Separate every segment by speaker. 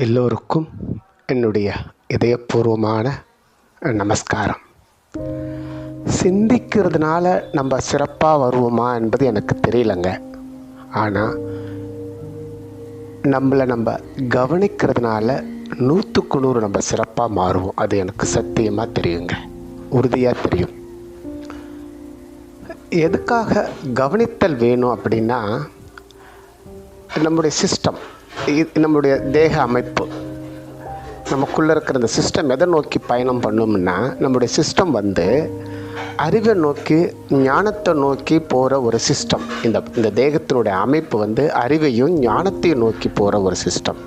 Speaker 1: எல்லோருக்கும் என்னுடைய இதயபூர்வமான நமஸ்காரம். சிந்திக்கிறதுனால நம்ம சிறப்பாக வருவோமா என்பது எனக்கு தெரியலங்க. ஆனால் நம்ம கவனிக்கிறதுனால 100க்கு 100 நம்ம சிறப்பாக மாறுவோம். அது எனக்கு சத்தியமாக தெரியுங்க, உறுதியாக தெரியும். எதுக்காக கவனித்தல் வேணும் அப்படின்னா, நம்முடைய சிஸ்டம், நம்முடைய தேக அமைப்பு, நமக்குள்ளே இருக்கிற இந்த சிஸ்டம் எதை நோக்கி பயணம் பண்ணோம்னா, நம்முடைய சிஸ்டம் அறிவை நோக்கி, ஞானத்தை நோக்கி போகிற ஒரு சிஸ்டம். இந்த தேகத்தினுடைய அமைப்பு அறிவையும் ஞானத்தையும் நோக்கி போகிற ஒரு சிஸ்டம்.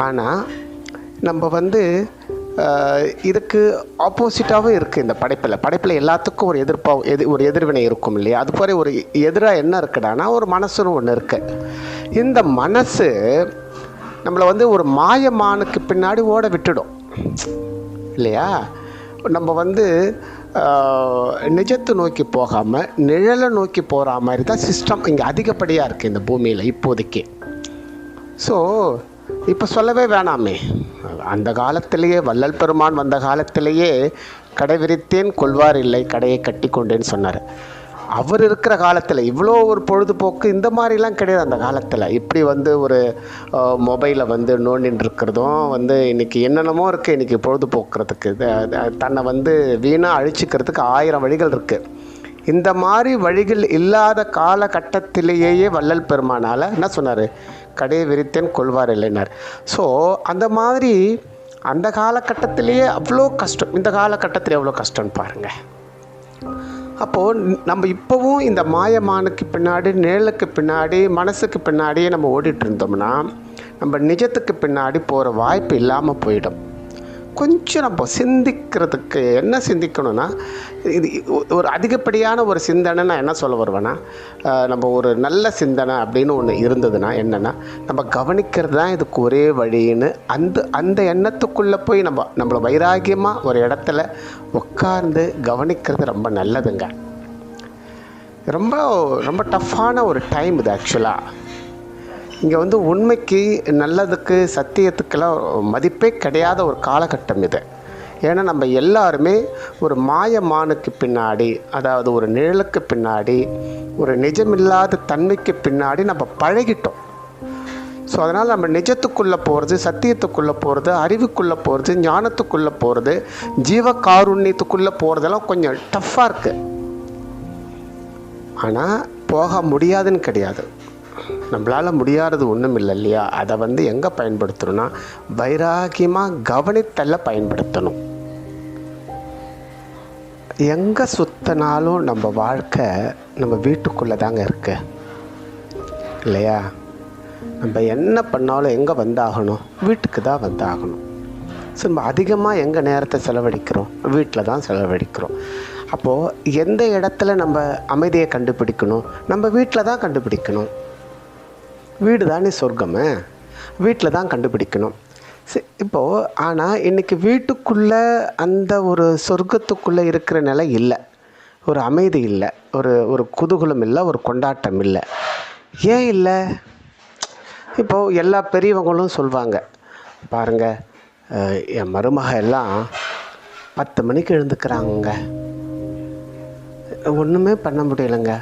Speaker 1: ஆனால் நம்ம இதுக்கு ஆப்போசிட்டாகவும் இருக்குது. இந்த படைப்பில் எல்லாத்துக்கும் ஒரு எதிர்வினை இருக்கும் இல்லையா? அது போல ஒரு எதிராக என்ன இருக்குடானா, ஒரு மனசுன்னு ஒன்று இருக்குது. இந்த மனசு நம்மளை ஒரு மாயமானுக்கு பின்னாடி ஓட விட்டுடும் இல்லையா? நம்ம நிஜத்தை நோக்கி போகாமல் நிழலை நோக்கி போகிற மாதிரி தான் சிஸ்டம் இங்கே அதிகப்படியாக இருக்குது இந்த பூமியில் இப்போதைக்கு. ஸோ இப்போ சொல்லவே வேணாமே, அந்த காலத்திலேயே வள்ளல் பெருமான் வந்த காலத்திலேயே கடை விரித்தேன் கொள்வார் இல்லை கடையை கட்டி கொண்டேன்னு சொன்னார். அவர் இருக்கிற காலத்தில் இவ்வளோ ஒரு பொழுதுபோக்கு இந்த மாதிரிலாம் கிடையாது. அந்த காலத்தில் இப்படி ஒரு மொபைலை நோண்டின்னு இருக்கிறதும் இன்றைக்கி என்னென்னமோ இருக்குது. இன்றைக்கி பொழுதுபோக்குறதுக்கு தன்னை வீணாக அழிச்சிக்கிறதுக்கு 1000 வழிகள் இருக்குது. இந்த மாதிரி வழிகள் இல்லாத காலகட்டத்திலேயே வள்ளல் பெருமானால் என்ன சொன்னார்? கடையை விரித்தேன் கொள்வார் இல்லைன்னார். ஸோ அந்த மாதிரி அந்த காலகட்டத்திலேயே அவ்வளோ கஷ்டம், இந்த காலகட்டத்தில் எவ்வளோ கஷ்டம்னு பாருங்கள். அப்போது நம்ம இப்போவும் இந்த மாயமானுக்கு பின்னாடி, நிழலுக்கு பின்னாடி, மனசுக்கு பின்னாடியே நம்ம ஓடிட்டு இருந்தோம்னா நம்ம நிஜத்துக்கு பின்னாடி போகிற வாய்ப்பு இல்லாமல் போயிடும். கொஞ்சம் நம்ம சிந்திக்கிறதுக்கு என்ன சிந்திக்கணும்னா, இது ஒரு அதிகப்படியான ஒரு சிந்தனை. நான் என்ன சொல்ல வருவேன்னா, நம்ம ஒரு நல்ல சிந்தனை அப்படின்னு ஒன்று இருந்ததுன்னா என்னென்னா, நம்ம கவனிக்கிறது தான் இதுக்கு ஒரே வழின்னு அந்த எண்ணத்துக்குள்ளே போய் நம்மளை வைராகியமாக ஒரு இடத்துல உட்கார்ந்து கவனிக்கிறது ரொம்ப நல்லதுங்க. ரொம்ப ரொம்ப டஃப்பான ஒரு டைம் இது ஆக்சுவலாக. இங்கே உண்மைக்கு, நல்லதுக்கு, சத்தியத்துக்கெல்லாம் மதிப்பே கிடையாத ஒரு காலகட்டம் இது. ஏன்னா நம்ம எல்லாருமே ஒரு மாயமானுக்கு பின்னாடி, அதாவது ஒரு நிழலுக்கு பின்னாடி, ஒரு நிஜமில்லாத தன்மைக்கு பின்னாடி நம்ம பழகிட்டோம். ஸோ அதனால் நம்ம நிஜத்துக்குள்ளே போகிறது, சத்தியத்துக்குள்ளே போகிறது, அறிவுக்குள்ளே போகிறது, ஞானத்துக்குள்ளே போகிறது, ஜீவகாருண்யத்துக்குள்ளே போகிறதெல்லாம் கொஞ்சம் டஃப்பாக இருக்குது. ஆனால் போக முடியாதுன்னு கிடையாது. நம்மளால் முடியாதது ஒன்றும் இல்லை இல்லையா? அதை எங்கே பயன்படுத்தணும்னா, வைராகியமாக கவனித்தல்ல பயன்படுத்தணும். எங்கே சுற்றினாலும் நம்ம வாழ்க்கை நம்ம வீட்டுக்குள்ளே தாங்க இருக்கு இல்லையா? நம்ம என்ன பண்ணாலும் எங்கே வந்தாகணும்? வீட்டுக்கு தான் வந்தாகணும். ஸோ நம்ம அதிகமாக எங்கே நேரத்தை செலவழிக்கிறோம்? வீட்டில் தான் செலவழிக்கிறோம். அப்போது எந்த இடத்துல நம்ம அமைதியை கண்டுபிடிக்கணும்? நம்ம வீட்டில் தான் கண்டுபிடிக்கணும். வீடு தானே சொர்க்கமே, வீட்டில் தான் கண்டுபிடிக்கணும். இப்போது ஆனால் இன்றைக்கி வீட்டுக்குள்ளே அந்த ஒரு சொர்க்கத்துக்குள்ளே இருக்கிற நிலை இல்லை. ஒரு அமைதி இல்லை, ஒரு குதூகலம் இல்லை, ஒரு கொண்டாட்டம் இல்லை. ஏன் இல்லை? இப்போது எல்லா பெரியவங்களும் சொல்லுவாங்க பாருங்கள், என் மருமக எல்லாம் 10 மணிக்கு எழுந்துக்கிறாங்க, ஒன்றுமே பண்ண முடியலைங்க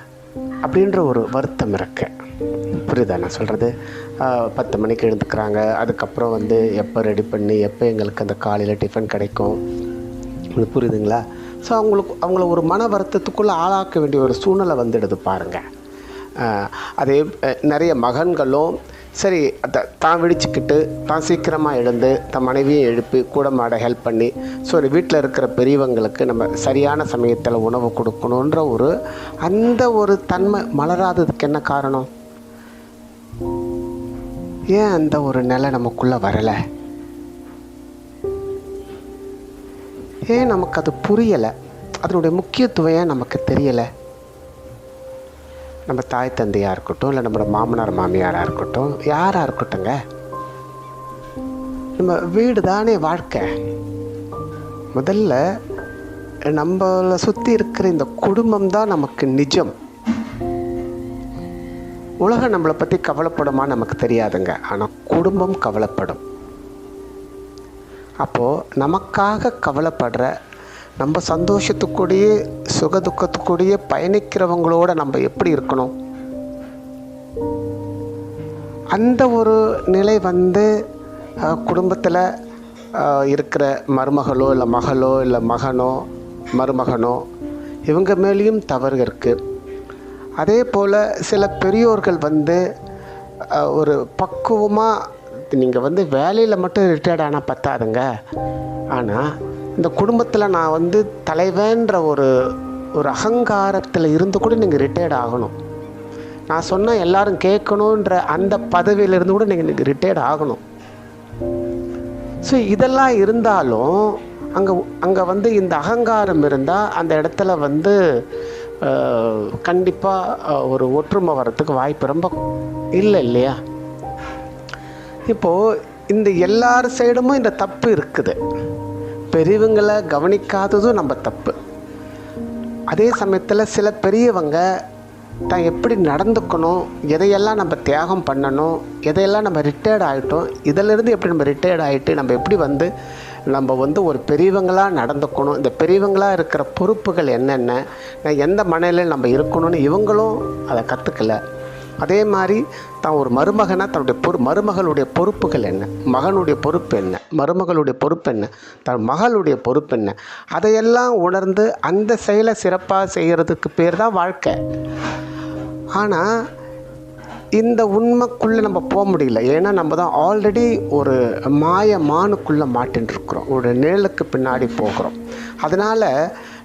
Speaker 1: அப்படின்ற ஒரு வருத்தம் இருக்கு. புரியுதா நான் சொல்கிறது? 10 மணிக்கு எழுந்துக்கிறாங்க, அதுக்கப்புறம் எப்போ ரெடி பண்ணி எப்போ எங்களுக்கு அந்த காலையில் டிஃபன் கிடைக்கும், உங்களுக்கு புரியுதுங்களா? ஸோ அவங்கள ஒரு மன வருத்தத்துக்குள்ளே ஆளாக்க வேண்டிய ஒரு சூழ்நிலை வந்துடுது பாருங்கள். அதே நிறைய மகன்களும் சரி, தான் விழிச்சிக்கிட்டு தான் சீக்கிரமாக எழுந்து தன் மனைவியும் எழுப்பி கூட மாட ஹெல்ப் பண்ணி, ஸோ வீட்டில் இருக்கிற பெரியவங்களுக்கு நம்ம சரியான சமயத்தில் உணவு கொடுக்கணுன்ற அந்த ஒரு தன்மை மலராததுக்கு என்ன காரணம்? ஏன் அந்த ஒரு நிலை நமக்குள்ளே வரலை? ஏன் நமக்கு அது புரியலை? அதனுடைய முக்கியத்துவம் ஏன் நமக்கு தெரியலை? நம்ம தாய் தந்தையாக இருக்கட்டும், இல்லை நம்மளோட மாமனார் மாமியாராக இருக்கட்டும், யாராக இருக்கட்டுங்க, நம்ம வீடு தானே வாழ்க்கை. முதல்ல நம்மளை சுற்றி இருக்கிற இந்த குடும்பம் தான் நமக்கு நிஜம். உலகம் நம்மளை பற்றி கவலைப்படுமா நமக்கு தெரியாதுங்க, ஆனால் குடும்பம் கவலைப்படும். அப்போது நமக்காக கவலைப்படுற, நம்ம சந்தோஷத்துக்கூடயே சுகதுக்கத்துக்கூடயே பயணிக்கிறவங்களோட நம்ம எப்படி இருக்கணும்? அந்த ஒரு நிலை குடும்பத்தில் இருக்கிற மருமகளோ இல்லை மகளோ இல்லை மகனோ மருமகனோ இவங்க மேலேயும் தவறு இருக்குது. அதே போல் சில பெரியோர்கள் ஒரு பக்குவமாக நீங்கள் வேலையில் மட்டும் ரிட்டையர்ட் ஆனால் பத்தாதுங்க. ஆனால் இந்த குடும்பத்தில் நான் தலைவன்ற ஒரு அகங்காரத்தில் இருந்து கூட நீங்கள் ரிட்டையர்ட் ஆகணும். நான் சொன்னால் எல்லாரும் கேட்கணுன்ற அந்த பதவியிலிருந்து கூட நீங்கள் ரிட்டையர்ட் ஆகணும். ஸோ இதெல்லாம் இருந்தாலும் அங்கே இந்த அகங்காரம் இருந்தால் அந்த இடத்துல கண்டிப்பாக ஒரு ஒற்றுமை வர்றதுக்கு வாய்ப்பு ரொம்ப இல்லை இல்லையா? இப்போது இந்த எல்லார் சைடுமும் இந்த தப்பு இருக்குது. பெரியவங்களை கவனிக்காததும் நம்ம தப்பு. அதே சமயத்தில் சில பெரியவங்க தான் எப்படி நடந்துக்கணும், எதையெல்லாம் நம்ம தியாகம் பண்ணணும், எதையெல்லாம் நம்ம ரிட்டையர்ட் ஆகிட்டோம், இதிலேருந்து எப்படி நம்ம ரிட்டையர்ட் ஆகிட்டு நம்ம எப்படி நம்ம ஒரு பெரியவங்களாக நடந்துக்கணும், இந்த பெரியவங்களாக இருக்கிற பொறுப்புகள் என்னென்ன, எந்த மனநிலையில் நம்ம இருக்கணும்னு இவங்களும் அதை கற்றுக்கல. அதே மாதிரி தான் ஒரு மருமகனாக தன்னுடைய மருமகளுடைய பொறுப்புகள் என்ன, மகனுடைய பொறுப்பு என்ன, மருமகளுடைய பொறுப்பு என்ன, தன் மகளுடைய பொறுப்பு என்ன, அதையெல்லாம் உணர்ந்து அந்த செயலை சிறப்பாக செய்கிறதுக்கு பேர் தான் வாழ்க்கை. ஆனால் இந்த உண்மைக்குள்ளே நம்ம போக முடியல. ஏன்னா நம்ம தான் ஆல்ரெடி ஒரு மானுக்குள்ளே மாட்டின்ட்டுருக்குறோம், ஒரு நிழலுக்கு பின்னாடி போகிறோம். அதனால்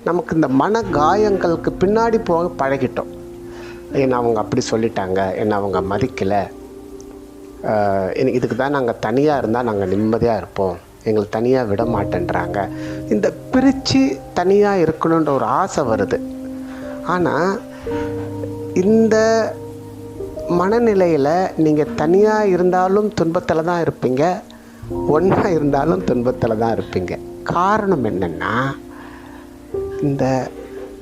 Speaker 1: நமக்கு இந்த மன காயங்களுக்கு பின்னாடி போக பழகிட்டோம். ஏன்னா அவங்க அப்படி சொல்லிட்டாங்க, என்ன அவங்க மதிக்கலை, இதுக்கு தான் நாங்கள் தனியாக இருந்தால் நாங்கள் நிம்மதியாக இருப்போம், எங்களை தனியாக விட மாட்டேன்றாங்க. இந்த பிரித்து தனியாக இருக்கணுன்ற ஒரு ஆசை வருது. ஆனால் இந்த மனநிலையில் நீங்கள் தனியாக இருந்தாலும் துன்பத்தில் தான் இருப்பீங்க, ஒன்றா இருந்தாலும் துன்பத்தில் தான் இருப்பீங்க. காரணம் என்னென்னா, இந்த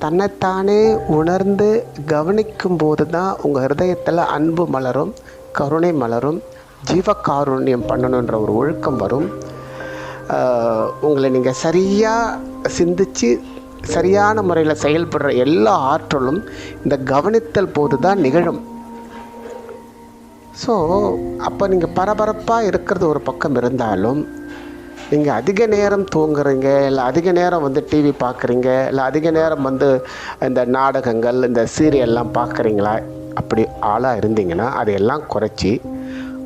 Speaker 1: தன்னைத்தானே உணர்ந்து கவனிக்கும் போது தான் உங்கள் ஹிருதயத்தில் அன்பு மலரும், கருணை மலரும், ஜீவகாருண்யம் பண்ணணுன்ற ஒரு ஒழுக்கம் வரும். உங்களை நீங்கள் சரியாக சிந்தித்து சரியான முறையில் செயல்படுற எல்லா ஆற்றலும் இந்த கவனித்தல் போது தான் நிகழும். ஸோ அப்போ நீங்கள் பரபரப்பாக இருக்கிறது ஒரு பக்கம் இருந்தாலும், நீங்கள் அதிக நேரம் தூங்குறீங்க, இல்லை அதிக நேரம் டிவி பார்க்குறீங்க, இல்லை அதிக நேரம் இந்த நாடகங்கள் இந்த சீரியல்லாம் பார்க்குறீங்களா, அப்படி ஆளாக இருந்தீங்கன்னா அதையெல்லாம் குறைச்சி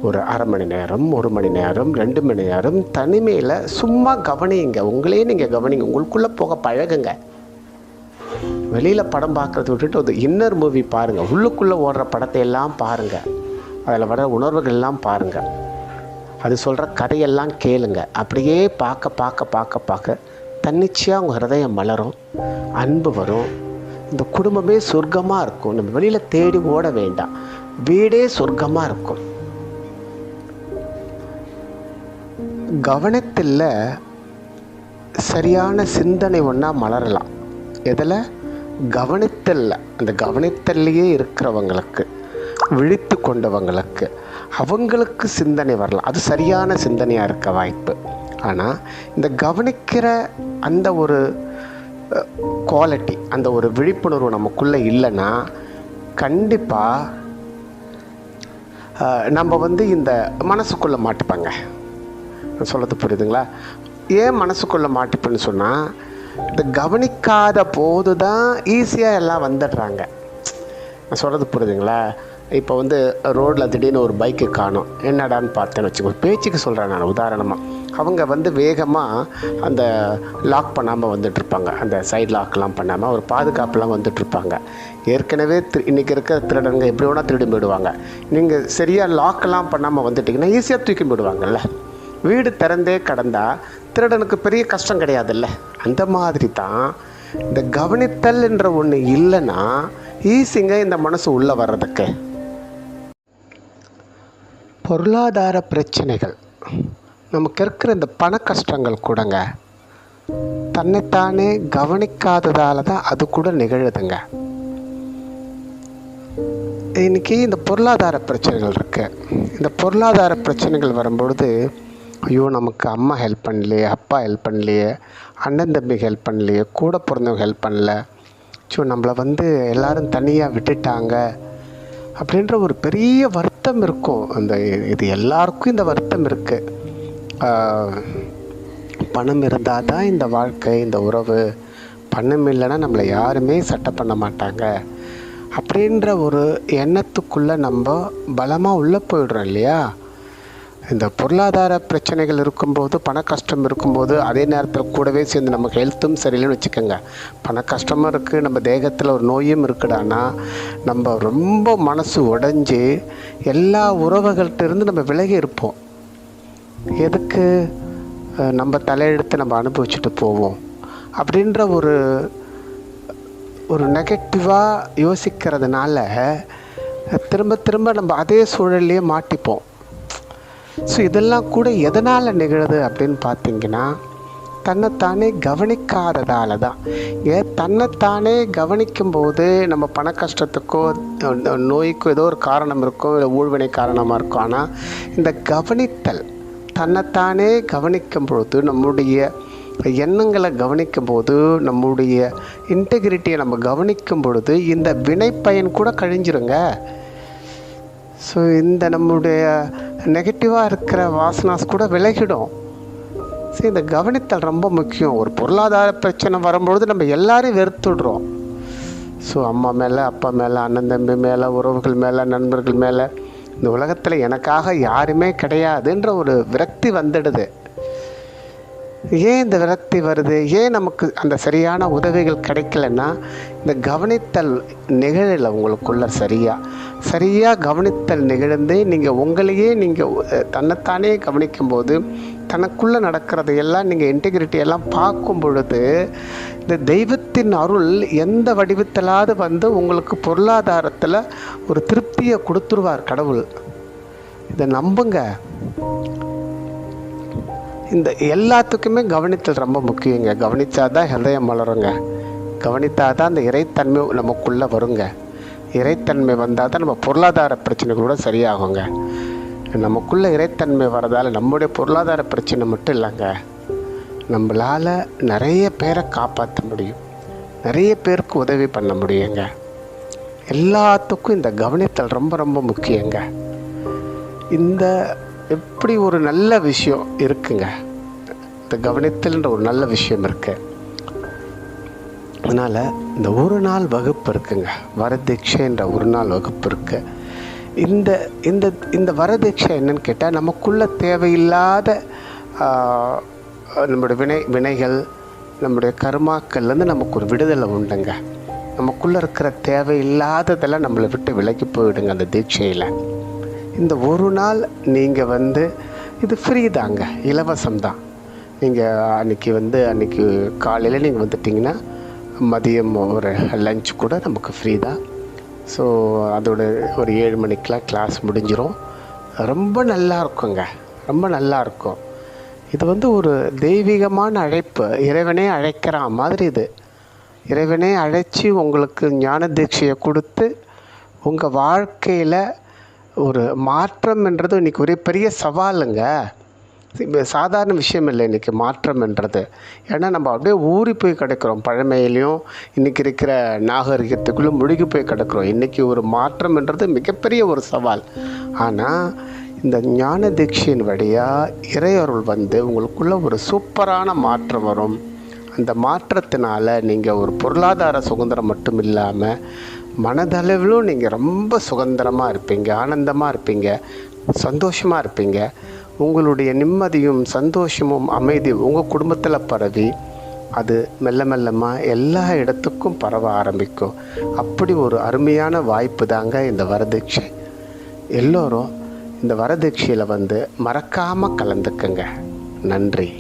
Speaker 1: ஒரு அரை மணி நேரம், 1 மணி நேரம், 2 மணி நேரம் தனிமையில் சும்மா கவனிங்க. உங்களையே நீங்கள் கவனிங்க, உங்களுக்குள்ளே போக பழகுங்க. வெளியில் படம் பார்க்குறத விட்டுட்டு ஒரு இன்னர் மூவி பாருங்கள், உள்ளுக்குள்ளே ஓடுற படத்தை எல்லாம் பாருங்கள், அதில் வர உணர்வுகள்லாம் பாருங்கள், அது சொல்கிற கதையெல்லாம் கேளுங்க. அப்படியே பார்க்க பார்க்க பார்க்க பார்க்க தன்னிச்சையாக உங்கள் ஹிருதயம் மலரும், அன்பு வரும், இந்த குடும்பமே சொர்க்கமாக இருக்கும். நம்ம வெளியில் தேடி ஓட வேண்டாம், வீடே சொர்க்கமாக இருக்கும். கவனத்தில் சரியான சிந்தனை ஒன்றா மலரலாம். எதில்? கவனித்தல்ல. அந்த கவனித்தல்லையே இருக்கிறவங்களுக்கு, விழித்து கொண்டவங்களுக்கு, அவங்களுக்கு சிந்தனை வரலாம். அது சரியான சிந்தனையாக இருக்க வாய்ப்பு. ஆனால் இந்த கவனிக்கிற அந்த ஒரு குவாலிட்டி, அந்த ஒரு விழிப்புணர்வு நமக்குள்ளே இல்லைன்னா கண்டிப்பாக நம்ம இந்த மனசுக்குள்ளே மாட்டிப்பாங்க. சொல்கிறது புரியுதுங்களா? ஏன் மனசுக்குள்ளே மாட்டிப்பேன்னு சொன்னால், இந்த கவனிக்காத போது தான் ஈஸியாக எல்லாம் வந்துடுறாங்க. நான் சொல்கிறது புரியுதுங்களா? இப்போ ரோட்டில் திடீர்னு ஒரு பைக்கு காணோம், என்னடான்னு பார்த்தேன்னு வச்சுக்கோ, பேச்சுக்கு சொல்கிறேன் நான் உதாரணமாக. அவங்க வேகமாக அந்த லாக் பண்ணாமல் வந்துட்டுருப்பாங்க, அந்த சைட் லாக்லாம் பண்ணாமல் ஒரு பாதுகாப்புலாம் வந்துட்டுருப்பாங்க. ஏற்கனவே இன்றைக்கி இருக்கிற திருடங்க எப்படி வேணால் திருடி போயிடுவாங்க. நீங்கள் சரியாக லாக்கெல்லாம் பண்ணாமல் வந்துட்டிங்கன்னா ஈஸியாக தூக்கி போயிடுவாங்கல்ல. வீடு திறந்தே கடந்தால் திருடனுக்கு பெரிய கஷ்டம் கிடையாதுல்ல. அந்த மாதிரி தான் இந்த கவனித்தல் என்ற ஒன்று இல்லைன்னா ஈஸிங்க இந்த மனசு உள்ளே வர்றதுக்கு. பொருளாதார பிரச்சனைகள், நமக்கு இருக்கிற இந்த பண கஷ்டங்கள் கூடங்க தன்னைத்தானே கவனிக்காததால் தான் அது கூட நிகழுதுங்க. இன்றைக்கி இந்த பொருளாதார பிரச்சனைகள் இருக்குது. இந்த பொருளாதார பிரச்சனைகள் வரும்பொழுது ஐயோ நமக்கு அம்மா ஹெல்ப் பண்ணலையே, அப்பா ஹெல்ப் பண்ணலையே, அண்ணன் தம்பி ஹெல்ப் பண்ணலையே, கூட பிறந்தவங்க ஹெல்ப் பண்ணல, ஸோ நம்மளை வந்து எல்லோரும் தனியாக விட்டுட்டாங்க அப்படின்ற ஒரு பெரிய வருத்தம் இருக்கும். இது எல்லாருக்கும் இந்த வருத்தம் இருக்குது. பணம் இருந்தால் தான் இந்த வாழ்க்கை, இந்த உறவு, பணம் இல்லைன்னா நம்மளை யாருமே சட்டை பண்ண மாட்டாங்க அப்படின்ற ஒரு எண்ணத்துக்குள்ளே நம்ம பலமாக உள்ளே போயிடுறோம் இல்லையா? இந்த பொருளாதார பிரச்சனைகள் இருக்கும்போது, பண கஷ்டம் இருக்கும்போது, அதே நேரத்தில் கூடவே சேர்ந்து நமக்கு ஹெல்த்தும் சரியில்லைன்னு வச்சுக்கோங்க, பண கஷ்டமும் இருக்குது, நம்ம தேகத்தில் ஒரு நோயும் இருக்குடானா, நம்ம ரொம்ப மனசு உடைஞ்சி எல்லா உறவுகள்கிட்ட நம்ம விலகி இருப்போம். எதுக்கு? நம்ம தலையெடுத்து நம்ம அனுபவிச்சுட்டு போவோம் அப்படின்ற ஒரு நெகட்டிவாக யோசிக்கிறதுனால திரும்ப திரும்ப நம்ம அதே சூழல்லையே மாட்டிப்போம். ஸோ இதெல்லாம் கூட எதனால் நிகழுது அப்படின்னு பார்த்திங்கன்னா, தன்னைத்தானே கவனிக்காததால் தான். தன்னைத்தானே கவனிக்கும்போது நம்ம பண கஷ்டத்துக்கோ நோய்க்கோ ஏதோ ஒரு காரணம் இருக்கும், இல்லை ஊழ்வினை காரணமாக இருக்கும். ஆனால் இந்த கவனித்தல், தன்னைத்தானே கவனிக்கும் பொழுது, நம்முடைய எண்ணங்களை கவனிக்கும் போது, நம்முடைய இன்டெகிரிட்டியை நம்ம கவனிக்கும் பொழுது இந்த வினைப்பயன் கூட கழிஞ்சிருங்க. ஸோ இந்த நம்முடைய நெகட்டிவாக இருக்கிற வாசனாஸ் கூட விலகிடும். ஸோ இந்த கவனித்தல் ரொம்ப முக்கியம். ஒரு பொருளாதார பிரச்சனை வரும்பொழுது நம்ம எல்லாரையும் வெறுத்துடுறோம். ஸோ அம்மா மேலே, அப்பா மேலே, அண்ணன் தம்பி மேலே, உறவுகள் மேலே, நண்பர்கள் மேலே, இந்த உலகத்தில் எனக்காக யாருமே கிடையாதுன்ற ஒரு விரக்தி வந்துடுது. ஏன் இந்த விரக்தி வருது? ஏன் நமக்கு அந்த சரியான உதவிகள் கிடைக்கலன்னா, இந்த கவனித்தல் நிகழலை உங்களுக்குள்ள சரியாக கவனித்தல் நிகழ்ந்து நீங்கள் உங்களையே தன்னைத்தானே கவனிக்கும்போது, தனக்குள்ளே நடக்கிறதையெல்லாம் நீங்கள் இன்டெகிரிட்டியெல்லாம் பார்க்கும் பொழுது, இந்த தெய்வத்தின் அருள் எந்த வடிவத்திலாவது வந்து உங்களுக்கு பொருளாதாரத்தில் ஒரு திருப்தியை கொடுத்துருவார் கடவுள். இதை நம்புங்க. இந்த எல்லாத்துக்குமே கவனித்தல் ரொம்ப முக்கியங்க. கவனித்தா தான் ஹிருதயம் மலருங்க. கவனித்தா தான் அந்த இறைத்தன்மை நமக்குள்ளே வருங்க. இறைத்தன்மை வந்தால் தான் நம்ம பொருளாதார பிரச்சனைகளோட சரியாகுங்க. நமக்குள்ளே இறைத்தன்மை வரதால் நம்முடைய பொருளாதார பிரச்சனை மட்டும் இல்லைங்க, நம்மளால் நிறைய பேரை காப்பாற்ற முடியும், நிறைய பேருக்கு உதவி பண்ண முடியுங்க. எல்லாத்துக்கும் இந்த கவனித்தல் ரொம்ப ரொம்ப முக்கியங்க. இந்த எப்படி ஒரு நல்ல விஷயம் இருக்குங்க, இந்த கவனித்தல்ன்ற ஒரு நல்ல விஷயம் இருக்குது. அதனால் இந்த ஒரு நாள் வகுப்பு இருக்குங்க, வரதீட்சைன்ற ஒரு நாள் வகுப்பு இருக்குது. இந்த இந்த இந்த வரதீட்சை என்னன்னு கேட்டால், நமக்குள்ள தேவையில்லாத நம்முடைய வினைகள், நம்முடைய கர்மாக்கள்லேருந்து நமக்கு ஒரு விடுதலை உண்டுங்க. நமக்குள்ளே இருக்கிற தேவையில்லாததெல்லாம் நம்மளை விட்டு விலகி போயிடுங்க அந்த தீட்சையில். இந்த ஒரு நாள் நீங்கள் இது ஃப்ரீ தாங்க, இலவசம்தான். நீங்கள் அன்றைக்கி காலையில் நீங்கள் வந்துட்டிங்கன்னா மதியம் ஒரு லஞ்ச் கூட நமக்கு ஃப்ரீ தான். ஸோ அதோட ஒரு 7 மணிக்கெலாம் கிளாஸ் முடிஞ்சிடும். ரொம்ப நல்லா இருக்குங்க, ரொம்ப நல்லாயிருக்கும். இது ஒரு தெய்வீகமான அழைப்பு, இறைவனே அழைக்கிற மாதிரி. இது இறைவனே அழைச்சி உங்களுக்கு ஞான தீட்சையை கொடுத்து உங்கள் வாழ்க்கையில் ஒரு மாற்றம்ன்றது இன்றைக்கி ஒரே பெரிய சவாலுங்க. சாதாரண விஷயம் இல்லை இன்றைக்கி மாற்றம்ன்றது. ஏன்னா நம்ம அப்படியே ஊறி போய் கிடக்கிறோம், பழமையிலையும் இன்றைக்கி இருக்கிற நாகரிகத்துக்குள்ளே முழுகி போய் கிடக்கிறோம். இன்றைக்கி ஒரு மாற்றம்ன்றது மிகப்பெரிய ஒரு சவால். ஆனால் இந்த ஞான தீட்சையின் வழியாக இறையருள் உங்களுக்குள்ள ஒரு சூப்பரான மாற்றம் வரும். அந்த மாற்றத்தினால நீங்கள் ஒரு பொருளாதார சுதந்திரம் மட்டும் இல்லாமல் மனதளவிலும் நீங்கள் ரொம்ப சுதந்திரமாக இருப்பீங்க, ஆனந்தமாக இருப்பீங்க, சந்தோஷமாக இருப்பீங்க. உங்களுடைய நிம்மதியும் சந்தோஷமும் அமைதியும் உங்கள் குடும்பத்தில் பரவி அது மெல்ல மெல்லமாக எல்லா இடத்துக்கும் பரவ ஆரம்பிக்கும். அப்படி ஒரு அருமையான வாய்ப்பு தாங்க இந்த வரதீட்சை. எல்லோரும் இந்த வரதீட்சையில் மறக்காமல் கலந்துக்குங்க. நன்றி.